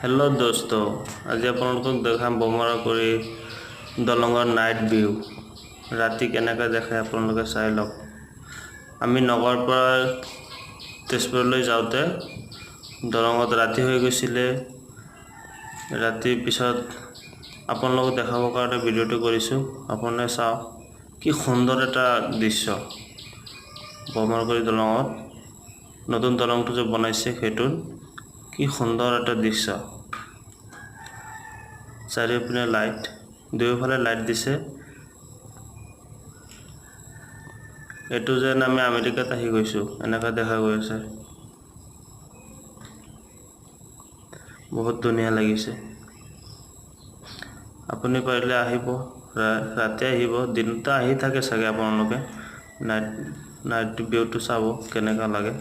Hello दोस्तों, आज আপোনালোকক দেখাম বমৰাগুৰি দলঙৰ নাইট ভিউ। ৰাতি কেনেকৈ দেখে আপোনালোকে চাই লওক। আমি নগৰৰ পৰা তেজপুৰলৈ যাওঁতে দলঙত ৰাতি হৈ গৈছিলে। ৰাতিৰ পিছত আপোনালোকক দেখাবৰ কাৰণে ভিডিঅ'টো কৰিছোঁ। আপোনালোকে চাওক কি সুন্দৰ এটা দৃশ্য। বমৰাগুৰি দলঙত নতুন দলংটো যে বনাইছে সেইটো কি সুন্দৰ এটা দৃশ্য। চাৰিওপিনে লাইট, দুয়োফালে লাইট দিছে। এইটো যেন আমি আমেৰিকাত আহি গৈছোঁ এনেকৈ দেখা গৈ আছে। বহুত ধুনীয়া লাগিছে। আপুনি পাৰিলে আহিব, ৰাতি আহিব, দিনটো আহি থাকে চাগে আপোনালোকে। নাইট ভিউটো চাব কেনেকুৱা লাগে।